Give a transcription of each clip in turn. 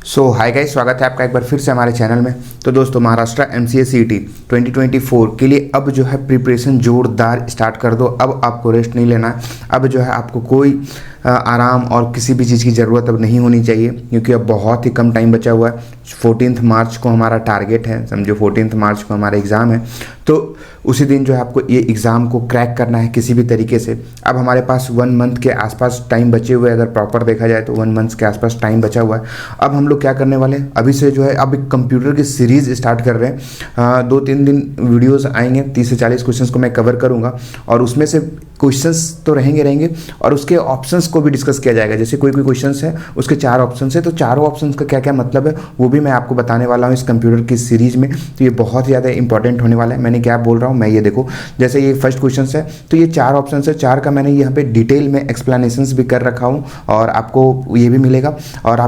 Hi guys, स्वागत है आपका एक बार फिर से हमारे चैनल में। तो दोस्तों, महाराष्ट्र एमसीए सीईटी 2024 के लिए अब जो है प्रिपरेशन जोरदार स्टार्ट कर दो। अब आपको रेस्ट नहीं लेना है। अब जो है आपको कोई आराम और किसी भी चीज़ की ज़रूरत अब नहीं होनी चाहिए, क्योंकि अब बहुत ही कम टाइम बचा हुआ है। 14 मार्च को हमारा टारगेट है, समझो 14 मार्च को हमारा एग्ज़ाम है। तो उसी दिन जो है आपको ये एग्ज़ाम को क्रैक करना है किसी भी तरीके से। अब हमारे पास 1 मंथ के आसपास टाइम बचे हुए हैं, अगर प्रॉपर देखा जाए तो 1 मंथ के आसपास टाइम बचा हुआ है। अब हम लोग क्या करने वाले हैं, अभी से जो है अब एक कंप्यूटर की सीरीज़ स्टार्ट कर रहे हैं। 2-3 दिन वीडियोस आएंगे, 30 से 40 क्वेश्चंस को मैं कवर करूंगा, और उसमें से क्वेश्चंस तो रहेंगे और उसके ऑप्शंस को भी डिस्कस किया जाएगा। जैसे कोई क्वेश्चंस है, उसके 4 ऑप्शंस है, तो चारों ऑप्शंस का क्या क्या मतलब है वो भी मैं आपको बताने वाला हूँ इस कंप्यूटर की सीरीज़ में। तो ये बहुत ही ज़्यादा इंपॉर्टेंट होने वाला है। मैंने क्या बोल रहा हूँ मैं, ये देखो, जैसे ये फर्स्ट क्वेश्चन है, तो ये 4 ऑप्शन है, 4 का मैंने यहाँ पे डिटेल में एक्सप्लेनेशंस भी कर रखा हूँ, और आपको ये भी मिलेगा। और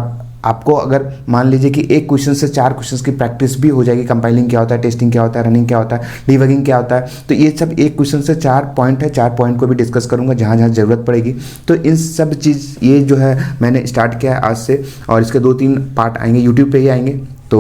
आपको अगर मान लीजिए कि एक क्वेश्चन से 4 क्वेश्चंस की प्रैक्टिस भी हो जाएगी, कंपाइलिंग क्या होता है, टेस्टिंग क्या होता है, रनिंग क्या होता है, डिबगिंग क्या होता है, तो ये सब एक क्वेश्चन से 4 पॉइंट है। 4 पॉइंट को भी डिस्कस करूंगा जहाँ जहाँ ज़रूरत पड़ेगी। तो इन सब चीज़ ये जो है मैंने स्टार्ट किया है आज से, और इसके 2-3 पार्ट आएंगे, यूट्यूब पर ही आएंगे। तो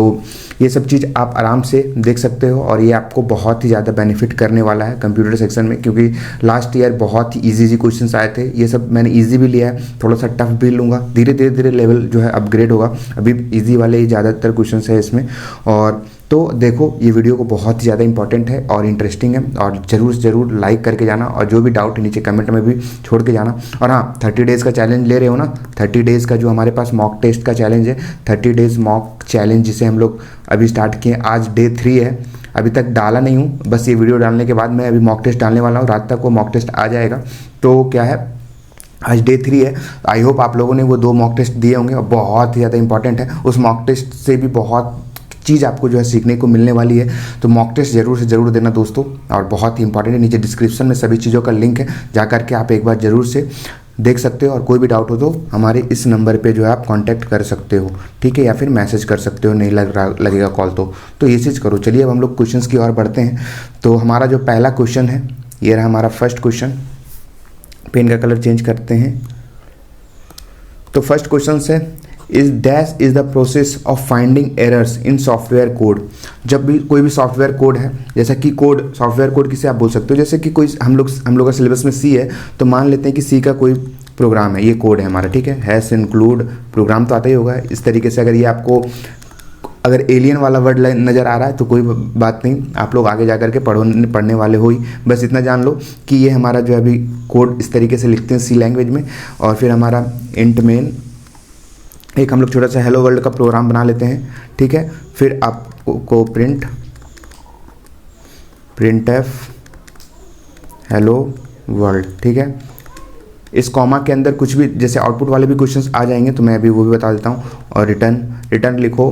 ये सब चीज़ आप आराम से देख सकते हो, और ये आपको बहुत ही ज़्यादा बेनिफिट करने वाला है कंप्यूटर सेक्शन में, क्योंकि लास्ट ईयर बहुत ही इजी क्वेश्चंस आए थे। ये सब मैंने इजी भी लिया है, थोड़ा सा टफ भी लूँगा, धीरे लेवल जो है अपग्रेड होगा। अभी इजी वाले ही ज़्यादातर क्वेश्चंस है इसमें। और तो देखो, ये वीडियो को बहुत ही ज़्यादा इंपॉर्टेंट है और इंटरेस्टिंग है, और ज़रूर से ज़रूर लाइक करके जाना, और जो भी डाउट है नीचे कमेंट में भी छोड़ के जाना। और हाँ, 30 डेज़ का चैलेंज ले रहे हो ना, 30 डेज़ का जो हमारे पास मॉक टेस्ट का चैलेंज है, 30 डेज़ मॉक चैलेंज, जिसे हम लोग अभी स्टार्ट किए। आज डे 3 है, अभी तक डाला नहीं हूँ, बस ये वीडियो डालने के बाद मैं अभी मॉक टेस्ट डालने वाला हूँ। रात तक वो मॉक टेस्ट आ जाएगा। तो क्या है, आज डे 3 है। आई होप आप लोगों ने वो 2 मॉक टेस्ट दिए होंगे, और बहुत ही ज़्यादा इंपॉर्टेंट है। उस मॉक टेस्ट से भी बहुत चीज़ आपको जो है सीखने को मिलने वाली है। तो मॉक टेस्ट जरूर से ज़रूर देना दोस्तों, और बहुत ही इंपॉर्टेंट है। नीचे डिस्क्रिप्शन में सभी चीज़ों का लिंक है, जा करके आप एक बार ज़रूर से देख सकते हो। और कोई भी डाउट हो तो हमारे इस नंबर पे जो है आप कांटेक्ट कर सकते हो, ठीक है, या फिर मैसेज कर सकते हो, नहीं लगेगा कॉल तो ये चीज़ करो। चलिए अब हम लोग क्वेश्चंस की ओर बढ़ते हैं। तो हमारा जो पहला क्वेश्चन है, ये रहा हमारा फर्स्ट क्वेश्चन। पेन का कलर चेंज करते हैं। तो फर्स्ट क्वेश्चन है, is dash is the process of finding errors in software code. जब भी कोई भी सॉफ्टवेयर कोड है, जैसा कि कोड, सॉफ्टवेयर कोड किसे आप बोल सकते हो, जैसे कि कोई हम लोग का सिलेबस में सी है, तो मान लेते हैं कि सी का कोई प्रोग्राम है, ये कोड है हमारा, ठीक है, हैश इंक्लूड प्रोग्राम तो आता ही होगा। इस तरीके से अगर ये आपको अगर एलियन वाला वर्ड नज़र आ रहा है तो कोई बात नहीं, आप लोग आगे जा कर के पढ़ने वाले हो ही। बस इतना जान लो कि ये हमारा जो अभी कोड इस तरीके से लिखते हैं सी लैंग्वेज में। और फिर हमारा इंट मेन, एक हम लोग छोटा सा हेलो वर्ल्ड का प्रोग्राम बना लेते हैं, ठीक है। फिर आपको प्रिंट एफ हेलो वर्ल्ड, ठीक है। इस कॉमा के अंदर कुछ भी, जैसे आउटपुट वाले भी क्वेश्चंस आ जाएंगे, तो मैं अभी वो भी बता देता हूँ। और रिटर्न लिखो,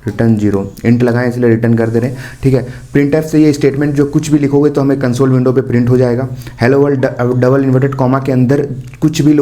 रिटर्न 0, इंट लगाएं इसलिए रिटर्न कर दे रहे हैं, ठीक है। प्रिंट एफ से ये स्टेटमेंट जो कुछ भी लिखोगे तो हमें कंसोल विंडो पे प्रिंट हो जाएगा। Hello world double inverted comma के अंदर कुछ भी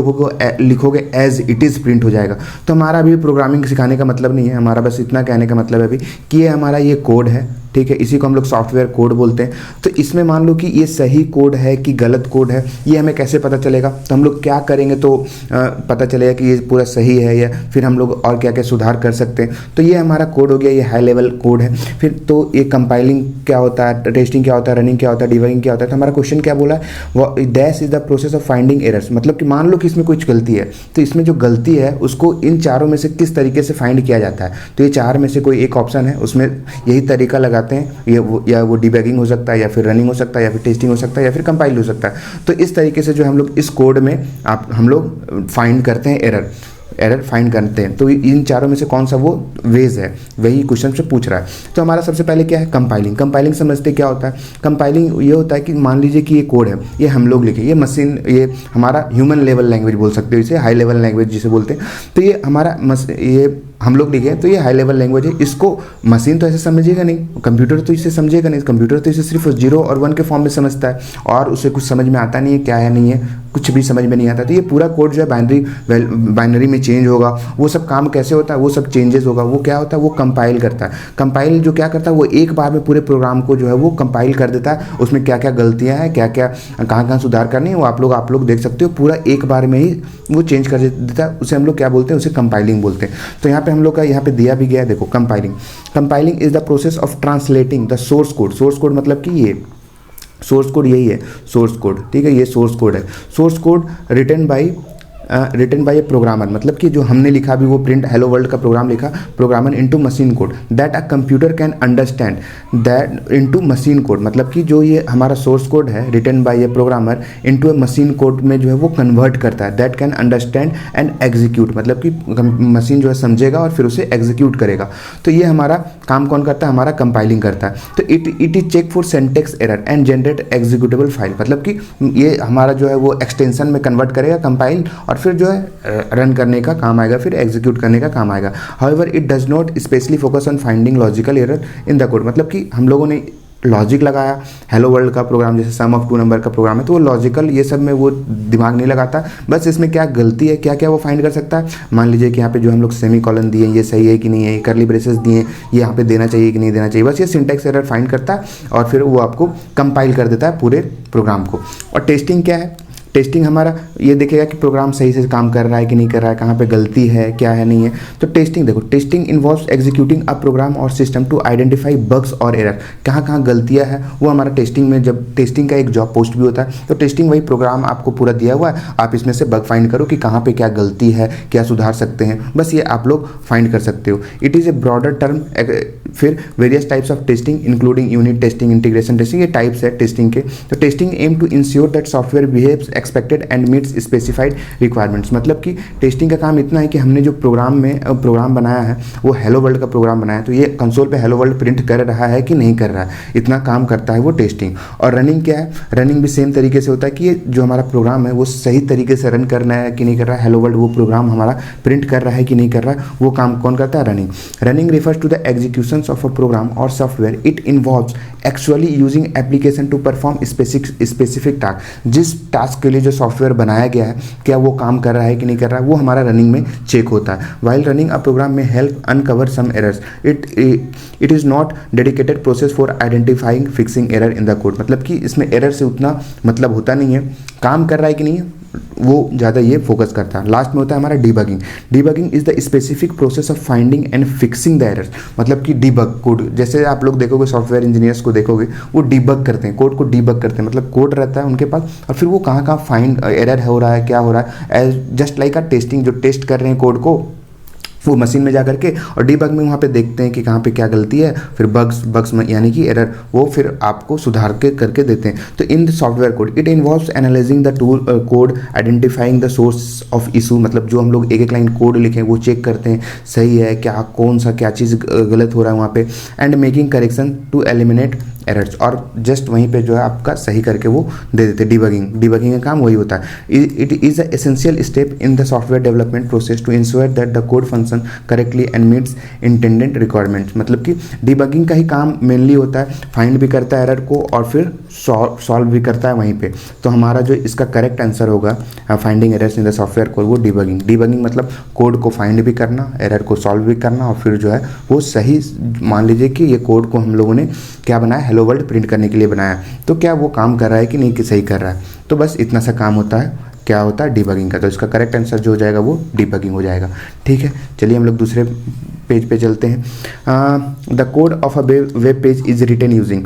लिखोगे एज इट इज़ प्रिंट हो जाएगा। तो हमारा अभी प्रोग्रामिंग सिखाने का मतलब नहीं है, हमारा बस इतना कहने का मतलब है अभी कि ये हमारा ये कोड है, ठीक है। इसी को हम लोग सॉफ्टवेयर कोड बोलते हैं। तो इसमें मान लो कि ये सही कोड है कि गलत कोड है, ये हमें कैसे पता चलेगा। तो हम लोग क्या करेंगे तो पता चलेगा कि ये पूरा सही है, या फिर हम लोग और क्या क्या सुधार कर सकते हैं। तो ये हमारा कोड हो गया, ये हाई लेवल कोड है। फिर तो ये कंपाइलिंग क्या होता है, टेस्टिंग क्या होता है, रनिंग क्या होता है, डिबगिंग क्या होता है। तो हमारा क्वेश्चन क्या बोला है, वो dash is the process of finding errors, मतलब कि मान लो कि इसमें कुछ गलती है, तो इसमें जो गलती है उसको इन चारों में से किस तरीके से फाइंड किया जाता है। तो ये 4 में से कोई एक ऑप्शन है, उसमें यही तरीका लगाते हैं। या वो डिबगिंग हो सकता है, या फिर रनिंग हो सकता है, या फिर टेस्टिंग हो सकता है, या फिर कंपाइल हो सकता है। तो इस तरीके से जो हम लोग इस कोड में हम लोग फाइंड करते हैं एरर फाइंड करते हैं। तो इन चारों में से कौन सा वो वेज है, वही क्वेश्चन से पूछ रहा है। तो हमारा सबसे पहले क्या है, कंपाइलिंग समझते क्या होता है। कंपाइलिंग ये होता है कि मान लीजिए कि ये कोड है, ये हम लोग लिखे, ये मशीन, ये हमारा ह्यूमन लेवल लैंग्वेज बोल सकते हो इसे, हाई लेवल लैंग्वेज जिसे बोलते हैं। तो ये हमारा ये हम लोग लिखे, तो ये हाई लेवल लैंग्वेज है। इसको मशीन तो ऐसे समझेगा नहीं, कंप्यूटर तो इसे समझेगा नहीं। कंप्यूटर तो इसे सिर्फ 0 और 1 के फॉर्म में समझता है, और उसे कुछ समझ में आता नहीं है, क्या है नहीं है, कुछ भी समझ में नहीं आता। तो ये पूरा कोड जो है बाइनरी में चेंज होगा, वो सब काम कैसे होता है, वो सब चेंजेस होगा। वो क्या होता है, वो कंपाइल करता है। कंपाइल जो क्या करता है, वो एक बार में पूरे प्रोग्राम को जो है वो कंपाइल कर देता है। उसमें क्या क्या गलतियाँ हैं, क्या क्या कहाँ सुधार करनी है, वो आप लोग देख सकते हो। पूरा एक बार में ही वो चेंज कर देता है, उसे हम लोग क्या बोलते हैं, उसे कंपाइलिंग बोलते हैं। तो यहाँ पे पे हम लोग का यहाँ पे दिया भी गया है, देखो compiling is the process of translating the source code मतलब कि ये सोर्स कोड यही है सोर्स कोड, ठीक है, ये सोर्स कोड है। Source code written by a programmer, मतलब कि जो हमने लिखा भी वो प्रिंट हेलो वर्ल्ड का प्रोग्राम लिखा programmer into machine code that a computer can understand that into machine code, मतलब कि जो ये हमारा सोर्स कोड है written by a programmer into a machine code में जो है वो कन्वर्ट करता है। That can understand and execute, मतलब कि मशीन जो है समझेगा और फिर उसे एग्जीक्यूट करेगा। तो ये हमारा काम कौन करता है, हमारा कंपाइलिंग करता है। तो it is check for syntax error and generate executable file, मतलब कि ये हमारा जो है वो एक्सटेंशन में कन्वर्ट करेगा कंपाइल और फिर जो है रन करने का काम आएगा, फिर एग्जीक्यूट करने का काम आएगा। However it does not specially focus on finding logical error in the code, मतलब कि हम लोगों ने लॉजिक लगाया हेलो वर्ल्ड का प्रोग्राम जैसे सम ऑफ 2 नंबर का प्रोग्राम है तो वो लॉजिकल ये सब में वो दिमाग नहीं लगाता, बस इसमें क्या गलती है क्या क्या वो फाइंड कर सकता है। मान लीजिए कि यहाँ पे जो हम लोग सेमी कॉलन दिए ये सही है कि नहीं है, करली ब्रेसेस दिए ये यहाँ पे देना चाहिए कि नहीं देना चाहिए, बस ये सिंटैक्स एरर फाइंड करता है और फिर वो आपको कंपाइल कर देता है पूरे प्रोग्राम को। और टेस्टिंग क्या है, टेस्टिंग हमारा ये देखेगा कि प्रोग्राम सही से काम कर रहा है कि नहीं कर रहा है, कहाँ पे गलती है क्या है नहीं है। तो टेस्टिंग देखो, टेस्टिंग इन्वॉल्व्स एग्जीक्यूटिंग अ प्रोग्राम और सिस्टम टू आइडेंटिफाई बग्स और एरर, कहाँ कहाँ गलतियाँ हैं वो हमारा टेस्टिंग में, जब टेस्टिंग का एक जॉब पोस्ट भी होता है तो टेस्टिंग वही प्रोग्राम आपको पूरा दिया हुआ है, आप इसमें से बग फाइंड करो कि कहाँ पे क्या गलती है क्या सुधार सकते हैं, बस ये आप लोग फाइंड कर सकते हो। It is a broader term. फिर various types of testing including unit testing integration testing, ये टाइप्स है टेस्टिंग के। तो testing aim to ensure that software behaves expected and meets specified requirements, मतलब कि टेस्टिंग का काम इतना है कि हमने जो प्रोग्राम बनाया है वो हेलो वर्ल्ड का प्रोग्राम बनाया है तो ये कंसोल पे हेलो वर्ल्ड प्रिंट कर रहा है कि नहीं कर रहा है, इतना काम करता है वो टेस्टिंग। और रनिंग क्या है, रनिंग भी सेम तरीके से होता है कि ये जो हमारा प्रोग्राम है वो सही तरीके से रन करना है कि नहीं कर रहा है, हेलो वर्ल्ड वो प्रोग्राम हमारा प्रिंट कर रहा है कि नहीं कर रहा है, वो काम कौन करता है, running. Running refers to the execution of a program और software, it involves actually using application to perform specific task, जिस टास्क के लिए जो सॉफ्टवेयर बनाया गया है क्या वो काम कर रहा है कि नहीं कर रहा है, वो हमारा रनिंग में चेक होता है। वाइल रनिंग अ प्रोग्राम में help uncover some errors, it is not dedicated process for identifying fixing error in the code, मतलब कि इसमें एरर से उतना मतलब होता नहीं है, काम कर रहा है कि नहीं है वो ज़्यादा ये फोकस करता है। लास्ट में होता है हमारा debugging. Debugging is the specific process of finding and fixing the errors, मतलब कि डीबग कोड, जैसे आप लोग देखोगे सॉफ्टवेयर इंजीनियर्स को देखोगे वो डीबग करते हैं, कोड को डीबग करते हैं, मतलब कोड रहता है उनके पास और फिर वो कहाँ कहाँ फाइंड एरर हो रहा है क्या हो रहा है, as just like a testing, जो टेस्ट कर रहे हैं कोड को वो मशीन में जा करके और डीबग में वहाँ पे देखते हैं कि कहाँ पे क्या गलती है, फिर बग्स में यानी कि एरर वो फिर आपको सुधार के करके देते हैं। तो इन the software code it involves analysing the tool code identifying the source of issue, मतलब जो हम लोग एक एक लाइन कोड लिखें वो चेक करते हैं सही है क्या, कौन सा क्या चीज़ गलत हो रहा है वहाँ पे, and making correction to eliminate errors, और जस्ट वहीं पे जो है आपका सही करके वो दे देते। डीबगिंग का काम वही होता है। It is a essential step in the software development process to ensure that the code function correctly and meets intended requirements, मतलब कि डीबगिंग का ही काम मेनली होता है, फाइंड भी करता है एरर को और फिर सॉल्व भी करता है वहीं पे। तो हमारा जो इसका करेक्ट आंसर होगा finding errors in the software code वो डीबगिंग मतलब कोड को फाइंड भी करना, एरर को सॉल्व भी करना और फिर जो है वो सही, मान लीजिए कि ये कोड को हम लोगों ने क्या बनाया, हेलो वर्ल्ड प्रिंट करने के लिए बनाया, तो क्या वो काम कर रहा है कि नहीं कि सही कर रहा है। तो बस इतना सा काम होता है, क्या होता है, डीबगिंग का। तो इसका करेक्ट आंसर जो हो जाएगा वो डीबगिंग हो जाएगा। ठीक है, चलिए हम लोग दूसरे पेज पे चलते हैं। The code of a web page is written using,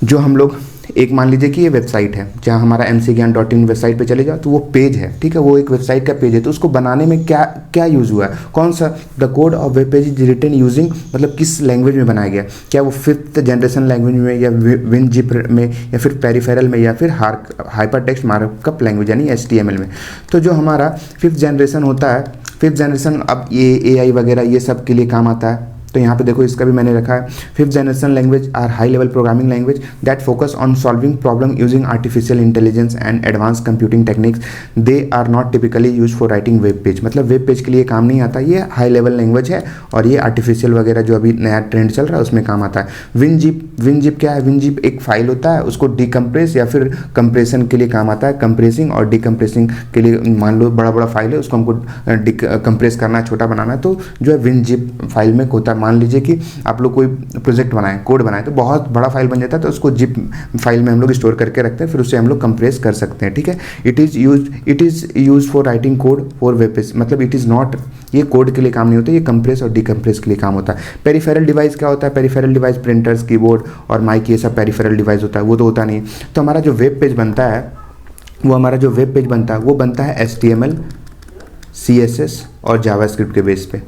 जो हम लोग एक मान लीजिए कि ये वेबसाइट है, जहाँ हमारा mcgyan.in वेबसाइट पे चले जाओ तो वो पेज है, ठीक है, वो एक वेबसाइट का पेज है, तो उसको बनाने में क्या क्या यूज़ हुआ है, कौन सा, the code of web page is written using, मतलब किस लैंग्वेज में बनाया गया, क्या वो 5th जनरेशन लैंग्वेज में या WinZip में या फिर पेरिफेरल में या फिर हाइपर टेक्स्ट मार्कअप लैंग्वेज यानी HTML में। तो जो हमारा 5th जनरेशन होता है, 5th जनरेशन अब ये AI वगैरह ये सब के लिए काम आता है। तो यहाँ पे देखो इसका भी मैंने रखा है, 5th generation language are high level programming language that focus on solving problem using artificial intelligence and advance computing techniques, they are not typically use for writing web page, मतलब वेब पेज के लिए काम नहीं आता, ये high level language है और ये आर्टिफिशियल वगैरह जो अभी नया ट्रेंड चल रहा है उसमें काम आता है। WinZip क्या है, WinZip एक फाइल होता है, उसको डिकम्प्रेस या फिर कंप्रेशन के लिए काम आता है, कंप्रेसिंग और डिकम्प्रेसिंग के लिए, मान लो बड़ा फाइल है उसको हमको कंप्रेस करना है, छोटा बनाना है, तो जो है WinZip फाइल में होता है, मान लीजिए कि आप लोग कोई प्रोजेक्ट बनाएं, कोड बनाएं, तो बहुत बड़ा फाइल बन जाता है, तो उसको जिप फाइल में हम लोग स्टोर करके रखते हैं, फिर उससे हम लोग कंप्रेस कर सकते हैं, ठीक है। It is use for writing code for web page, मतलब इट इज़ नॉट, ये कोड के लिए काम नहीं होता, ये कंप्रेस और डिकम्प्रेस के लिए काम होता है। पेरिफेरल डिवाइस क्या होता है? पेरिफेरल डिवाइस प्रिंटर्स, कीबोर्ड और माइक, ये सब पेरिफेरल डिवाइस होता है, वो तो होता नहीं। तो हमारा जो वेब पेज बनता है वो बनता है HTML, CSS और जावास्क्रिप्ट के बेस पे,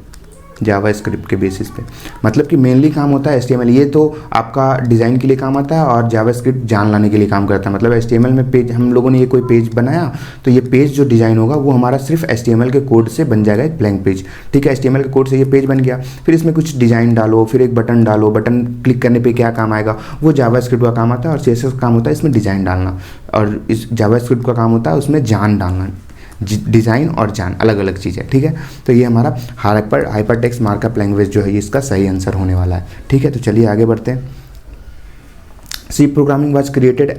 जावास्क्रिप्ट के बेसिस पे। मतलब कि मेनली काम होता है HTML, ये तो आपका डिज़ाइन के लिए काम आता है और जावास्क्रिप्ट जान लाने के लिए काम करता है। मतलब HTML में पेज, हम लोगों ने ये कोई पेज बनाया तो ये पेज जो डिज़ाइन होगा वो हमारा सिर्फ HTML के कोड से बन जाएगा, एक ब्लैंक पेज, ठीक है। HTML के कोड से ये पेज बन गया, फिर इसमें कुछ डिज़ाइन डालो, फिर एक बटन डालो, बटन क्लिक करने पर क्या काम आएगा, वो जावास्क्रिप्ट का काम आता है। और CSS का काम होता है इसमें डिज़ाइन डालना, और इस जावास्क्रिप्ट का काम होता है उसमें जान डालना। डिज़ाइन और जान अलग अलग चीज़ है, ठीक है। तो ये हमारा हाइपर टेक्स्ट मार्कअप लैंग्वेज जो है ये इसका सही आंसर होने वाला है, ठीक है। तो चलिए आगे बढ़ते हैं। C programming was created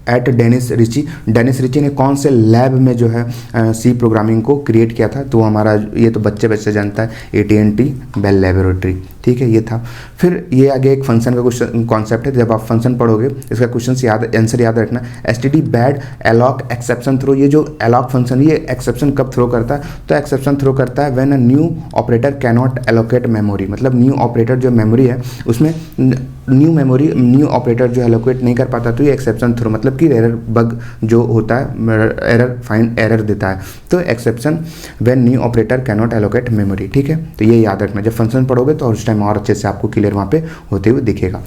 at Dennis Ritchie. Dennis Ritchie ने कौन से लैब में जो है सी प्रोग्रामिंग को क्रिएट किया था? तो हमारा ये तो बच्चे जानता है, AT&T बेल लेबोरेटरी, ठीक है, ये था। फिर ये आगे एक फंक्शन का क्वेश्चन कॉन्सेप्ट है, जब आप फंक्शन पढ़ोगे इसका क्वेश्चन आंसर याद रखना। STD bad alloc exception throw, ये जो एलॉक फंक्शन ये एक्सेप्शन कब थ्रो करता है? तो एक्सेप्शन थ्रो करता है when a new operator cannot allocate memory, मतलब न्यू ऑपरेटर जो मेमोरी है उसमें न्यू ऑपरेटर जो एलोकेट नहीं कर पाता, तो ये एक्सेप्शन थ्रो, मतलब कि एरर बग जो होता है एरर देता है। तो exception when new operator cannot allocate memory, ठीक है। तो ये याद रखना, जब फंक्शन पढ़ोगे तो उस टाइम और अच्छे से आपको क्लियर वहाँ पे होते हुए दिखेगा।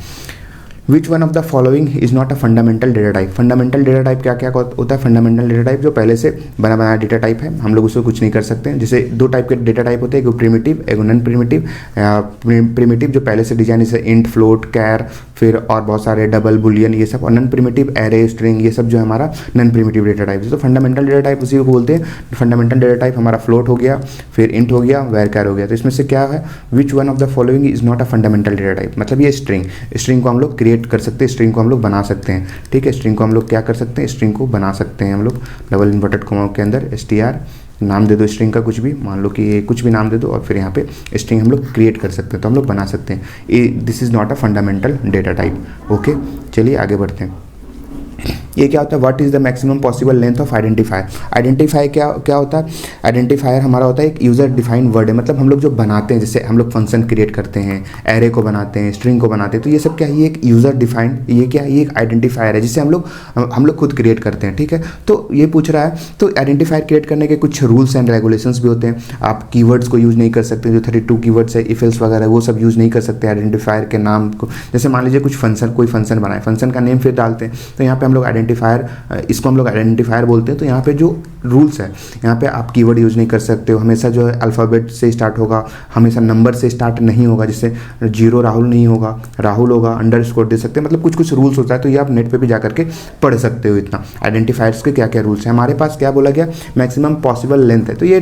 Which one of the following is not a fundamental data type? Fundamental data type क्या क्या होता है? फंडामेंटल डेटा टाइप जो पहले से बना बनाया डेटा टाइप है, हम लोग उससे कुछ नहीं कर सकते हैं। जैसे दो टाइप के डेटा टाइप होते हैं, एक प्रिमिटिव, एक नॉन प्रिमिटिव। प्रिमिटिव जो पहले से डिजाइन, जैसे इंट, फ्लोट, कैर, फिर और बहुत सारे डबल, बुलियन, ये सब। और नॉन प्रिमिटिव एरे, स्ट्रिंग, ये सब जो है हमारा नॉन प्रिमिटिव डेटा टाइप है। तो फंडामेंटल डेटा टाइप उसी को बोलते हैं। फंडामेंटल डेटा टाइप हमारा फ्लोट हो गया, फिर इंट हो गया, वेर कैर हो गया। तो इसमें से क्या है? Which one of the following is not a fundamental data type? मतलब ये स्ट्रिंग को हम लोग क्रिएट कर सकते हैं, स्ट्रिंग को हम लोग बना सकते हैं, ठीक है। स्ट्रिंग को हम लोग क्या कर सकते हैं? स्ट्रिंग को बना सकते हैं हम लोग डबल इन्वर्टेड कॉमा के अंदर str नाम दे दो स्ट्रिंग का, कुछ भी मान लो कि कुछ भी नाम दे दो, और फिर यहाँ पे स्ट्रिंग हम लोग क्रिएट कर सकते हैं, तो हम लोग बना सकते हैं। This is not a fundamental data type, okay. चलिए आगे बढ़ते हैं। ये क्या होता है? What is the maximum possible length of identifier? Identifier क्या होता है? आइडेंटिफायर हमारा होता है एक यूज़र डिफाइंड वर्ड है, मतलब हम लोग जो बनाते हैं, जैसे हम लोग फंक्शन क्रिएट करते हैं, एरे को बनाते हैं, स्ट्रिंग को बनाते हैं, तो ये सब क्या है? ये एक यूज़र डिफाइंड, ये क्या है? ये एक आइडेंटिफायर है जिसे हम लोग खुद क्रिएट करते हैं, ठीक है। तो ये पूछ रहा है, तो आइडेंटिफायर क्रिएट करने के कुछ रूल्स एंड रेगुलेशंस भी होते हैं। आप कीवर्ड्स को यूज़ नहीं कर सकते, जो 32 कीवर्ड्स है, इफ एल्स वगैरह, वो सब यूज़ नहीं कर सकते आइडेंटिफायर के नाम को। जैसे मान लीजिए कोई फंक्शन बनाए, फंक्शन का नेम फिर डालते हैं, तो यहाँ पे हम लोग आइडेंटिफायर, इसको हम लोग आइडेंटिफायर बोलते हैं। तो यहाँ पे जो रूल्स है, यहाँ पे आप कीवर्ड यूज़ नहीं कर सकते हो, हमेशा जो है अल्फ़ाबेट से स्टार्ट होगा, हमेशा नंबर से स्टार्ट नहीं होगा, जैसे 0 राहुल नहीं होगा, राहुल होगा, अंडरस्कोर दे सकते हैं, मतलब कुछ रूल्स होता है। तो ये आप नेट पे भी जा करके पढ़ सकते हो इतना, आइडेंटिफायर्स के क्या क्या रूल्स हैं। हमारे पास क्या बोला गया? मैक्सिमम पॉसिबल लेंथ है, तो ये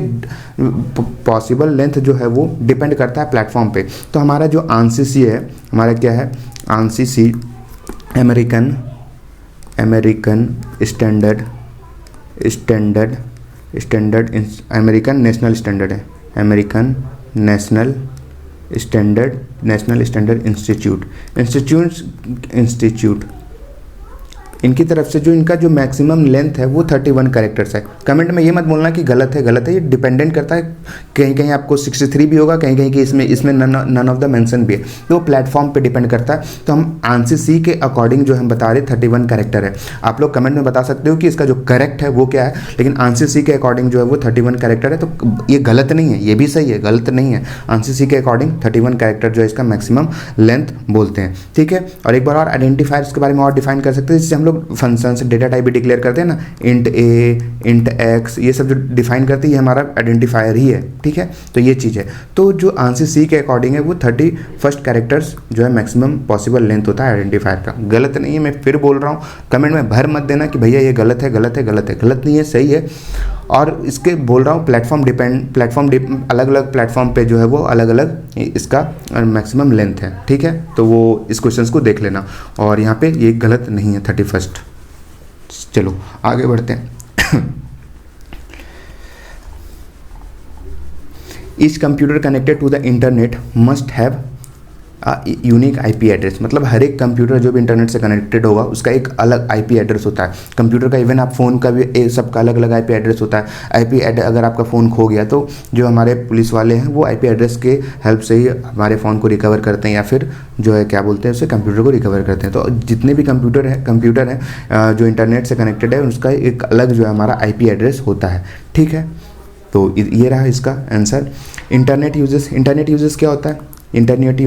पॉसिबल लेंथ जो है वो डिपेंड करता है प्लेटफॉर्म पे। तो हमारा जो आंसी सी है, हमारा क्या है? ANSI C American standard American national standard है, अमेरिकन नेशनल स्टैंडर्ड इंस्टीट्यूट इनकी तरफ से जो इनका जो मैक्सिमम लेंथ है वो 31 कैरेक्टर्स है। कमेंट में ये मत बोलना कि गलत है, ये डिपेंडेंट करता है, कहीं कहीं आपको 63 भी होगा, कहीं कहीं कि इसमें नन ऑफ द मेंशन भी है, तो प्लेटफॉर्म पे डिपेंड करता है। तो हम आंसर सी के अकॉर्डिंग जो हम बता रहे 31 कैरेक्टर है। आप लोग कमेंट में बता सकते हो कि इसका जो करेक्ट है वो क्या है, लेकिन आंसर सी के अकॉर्डिंग जो है वो 31 कैरेक्टर है। तो ये गलत नहीं है, ये भी सही है, गलत नहीं है। आंसर सी के अकॉर्डिंग 31 कैरेक्टर जो है इसका मैक्सिमम लेंथ बोलते हैं, ठीक है। और एक बार और आइडेंटिफायर्स के बारे में और डिफाइन कर सकते हैं, जिससे हम लोग फंक्शन से डेटा टाइप भी डिक्लेयर करते हैं ना, इंट ए, इंट एक्स, ये सब जो डिफाइन करते हैं ये हमारा आइडेंटिफायर ही है, ठीक है। तो ये चीज़ है। तो जो आंसर सी के अकॉर्डिंग है वो 31 कैरेक्टर्स जो है मैक्सिमम पॉसिबल लेंथ होता है आइडेंटिफायर का। गलत नहीं है, मैं फिर बोल रहा हूँ, कमेंट में भर मत देना कि भैया ये गलत है, गलत नहीं है, सही है। और इसके बोल रहा हूँ प्लेटफॉर्म अलग अलग प्लेटफॉर्म पे जो है वो अलग अलग इसका मैक्सिमम लेंथ है, ठीक है। तो वो इस क्वेश्चन को देख लेना, और यहाँ पे ये गलत नहीं है 31। चलो आगे बढ़ते हैं। Each computer connected to the internet must have unique IP address, मतलब हर एक कंप्यूटर जो भी इंटरनेट से कनेक्टेड होगा उसका एक अलग आईपी एड्रेस होता है। कंप्यूटर का, इवन आप फ़ोन का भी सबका अलग अलग आईपी एड्रेस होता है। आईपी अगर आपका फ़ोन खो गया तो जो हमारे पुलिस वाले हैं वो आईपी एड्रेस के हेल्प से ही हमारे फ़ोन को रिकवर करते हैं, या फिर जो है क्या बोलते हैं उसे, कंप्यूटर को रिकवर करते हैं। तो जितने भी कंप्यूटर है जो इंटरनेट से कनेक्टेड है उसका एक अलग जो है हमारा आईपी एड्रेस होता है। ठीक है, तो ये रहा इसका आंसर। इंटरनेट यूजेस क्या होता है? Internet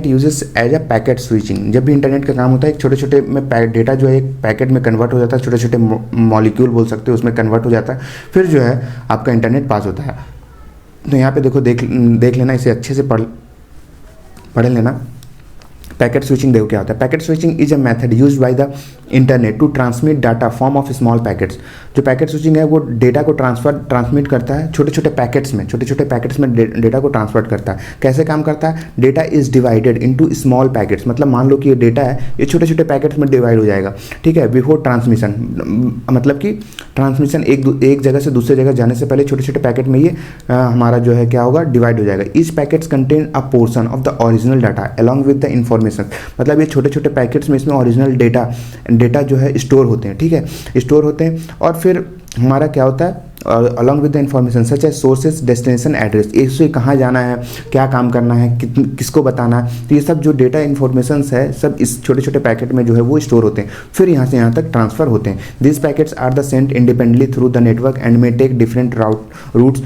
uses as a packet switching. जब भी इंटरनेट का काम होता है, एक छोटे छोटे में डेटा जो है एक पैकेट में कन्वर्ट हो जाता है, छोटे छोटे मॉलिक्यूल बोल सकते हो, उसमें कन्वर्ट हो जाता है, फिर जो है आपका इंटरनेट पास होता है। तो यहाँ पे देखो, देख लेना, इसे अच्छे से पढ़ लेना। पैकेट स्विचिंग देखो क्या होता है। Packet switching is a method used by the internet to transmit data form of small packets. जो पैकेट स्विचिंग है वो डेटा को ट्रांसमिट करता है छोटे छोटे पैकेट्स में डेटा को ट्रांसफर करता है। कैसे काम करता है? Data is divided into small packets, मतलब मान लो कि ये डेटा है, ये छोटे छोटे पैकेट्स में डिवाइड हो जाएगा। ठीक है, बिफोर ट्रांसमिशन, मतलब कि ट्रांसमिशन एक जगह से दूसरे जगह जाने से पहले छोटे छोटे पैकेट में ये हमारा जो है क्या होगा, डिवाइड हो जाएगा। Each packets contain a portion of the original data along with the information, मतलब ये छोटे छोटे पैकेट्स में इसमें ओरिजिनल डेटा जो है स्टोर होते हैं। ठीक है, स्टोर होते हैं, और फिर हमारा क्या होता है, along with the information such as sources, destination, address, इससे कहाँ जाना है, क्या काम करना है, किसको बताना है, तो ये सब जो डेटा इन्फॉर्मेशन है सब इस छोटे छोटे पैकेट में जो है वो स्टोर होते हैं, फिर यहाँ से यहाँ तक ट्रांसफर होते हैं। This packets are the sent independently through the network and may take different routes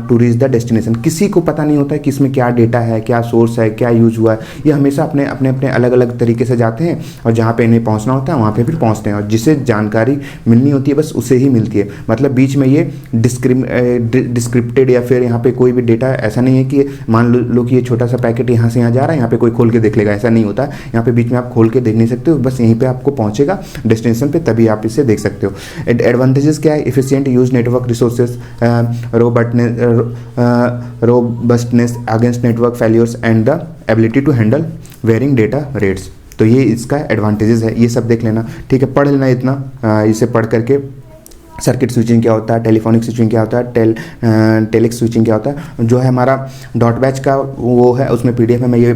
to reach the destination. किसी को पता नहीं होता है कि इसमें क्या डेटा है, क्या सोर्स है, क्या यूज हुआ है, ये हमेशा अपने अपने अलग अलग तरीके से जाते हैं, और जहाँ पे इन्हें पहुँचना होता है वहाँ पे फिर पहुँचते हैं, और जिसे जानकारी मिलनी होती है बस उसे ही मिलती है। मतलब बीच में ये डिस्क्रिप्टेड या फिर यहाँ पे कोई भी डेटा ऐसा नहीं है कि मान लो कि ये छोटा सा पैकेट यहाँ से यहाँ जा रहा है, यहाँ पे कोई खोल के देख लेगा, ऐसा नहीं होता है। यहाँ पे बीच में आप खोल के देख नहीं सकते हो, बस यहीं पे आपको पहुँचेगा डेस्टिनेशन पे, तभी आप इसे देख सकते हो। एडवांटेजेस क्या है? Efficient use network resources, robustness against network failures and the ability to handle varying data rates. तो ये इसका एडवांटेजेस है, ये सब देख लेना। ठीक है, पढ़ लेना इतना, इसे पढ़ करके सर्किट स्विचिंग क्या होता है, टेलीफोनिक स्विचिंग क्या होता है, टेलिक्स स्विचिंग क्या होता है, जो है हमारा डॉट बैच का वो है, उसमें पीडीएफ में मैं ये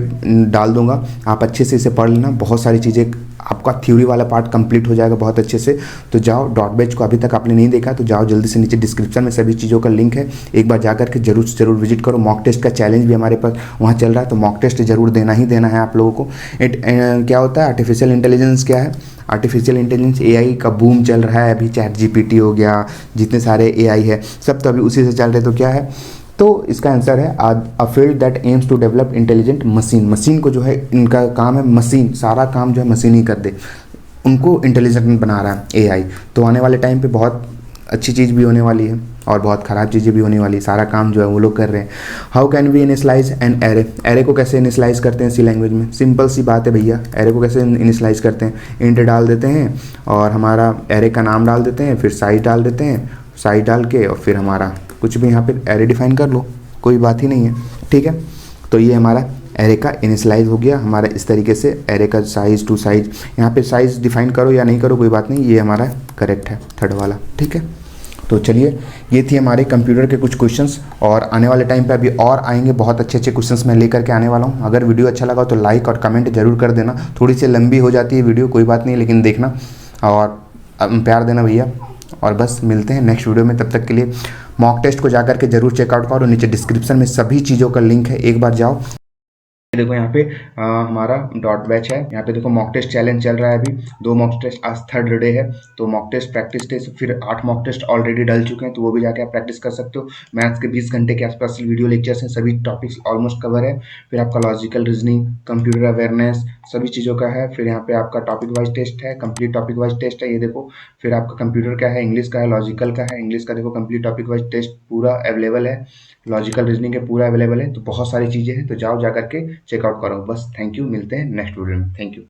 डाल दूंगा, आप अच्छे से इसे पढ़ लेना। बहुत सारी चीज़ें, आपका थ्योरी वाला पार्ट कंप्लीट हो जाएगा बहुत अच्छे से। तो जाओ, डॉट बैच को अभी तक आपने नहीं देखा तो जाओ जल्दी से, नीचे डिस्क्रिप्शन में सभी चीज़ों का लिंक है, एक बार जा करके जरूर विजिट करो। मॉक टेस्ट का चैलेंज भी हमारे पास वहाँ चल रहा है, तो मॉक टेस्ट जरूर देना ही देना है आप लोगों को। क्या होता है आर्टिफिशियल इंटेलिजेंस? क्या है आर्टिफिशियल इंटेलिजेंस? एआई का बूम चल रहा है अभी, चैट जीपीटी हो गया, जितने सारे एआई है सब तो अभी उसी से चल रहे। तो क्या है, तो इसका आंसर है a field that aims to develop intelligent machine. Machine को जो है, इनका काम है मशीन, सारा काम जो है मशीन ही कर दे, उनको इंटेलिजेंट बना रहा है एआई। तो आने वाले टाइम पे बहुत अच्छी चीज़ भी होने वाली है और बहुत ख़राब चीज़ें भी होने वाली है, सारा काम जो है वो लोग कर रहे हैं। How can we initialise an array? Array को कैसे इनिशलाइज करते हैं सी लैंग्वेज में? सिंपल सी बात है भैया, एरे को कैसे इनिशलाइज करते हैं? इंट डाल देते हैं और हमारा एरे का नाम डाल देते हैं, फिर साइज डाल देते हैं, साइज डाल के और फिर हमारा कुछ भी यहाँ पे एरे डिफाइन कर लो, कोई बात ही नहीं है। ठीक है, तो ये हमारा एरे का इनिशलाइज हो गया हमारा इस तरीके से। एरे का साइज टू साइज, यहाँ पे साइज डिफाइन करो या नहीं करो कोई बात नहीं, ये हमारा करेक्ट है थर्ड वाला। ठीक है, तो चलिए ये थी हमारे कंप्यूटर के कुछ क्वेश्चंस, और आने वाले टाइम पे अभी और आएंगे, बहुत अच्छे अच्छे क्वेश्चंस मैं लेकर के आने वाला हूँ। अगर वीडियो अच्छा लगा तो लाइक और कमेंट जरूर कर देना। थोड़ी सी लंबी हो जाती है वीडियो, कोई बात नहीं, लेकिन देखना और प्यार देना भैया। और बस मिलते हैं नेक्स्ट वीडियो में, तब तक के लिए मॉक टेस्ट को जाकर के जरूर चेकआउट करो, नीचे डिस्क्रिप्शन में सभी चीज़ों का लिंक है, एक बार जाओ। देखो यहाँ पे हमारा डॉट बैच है, यहाँ पे देखो मॉक टेस्ट चैलेंज चल रहा है अभी, 2 मॉक टेस्ट, आज थर्ड डे है, तो मॉक टेस्ट प्रैक्टिस टेस्ट, फिर 8 मॉक टेस्ट ऑलरेडी डल चुके हैं, तो वो भी जाके आप प्रैक्टिस कर सकते हो। मैथ्स के 20 घंटे के आसपास वीडियो लेक्चर्स हैं, सभी टॉपिक्स ऑलमोस्ट कवर है। फिर आपका लॉजिकल रीजनिंग, कंप्यूटर अवेयरनेस, सभी चीज़ों का है। फिर यहाँ पे आपका टॉपिक वाइज टेस्ट है, कंप्लीट टॉपिक वाइज टेस्ट है, ये देखो। फिर आपका कंप्यूटर का है, इंग्लिश का है, लॉजिकल का है, इंग्लिश का देखो कंप्लीट टॉपिक वाइज टेस्ट पूरा अवेलेबल है, लॉजिकल रीजनिंग के पूरा अवेलेबल है। तो बहुत सारी चीज़ें हैं, तो जाओ जा करके चेकआउट करो बस। थैंक यू, मिलते हैं नेक्स्ट वीडियो में। Thank you.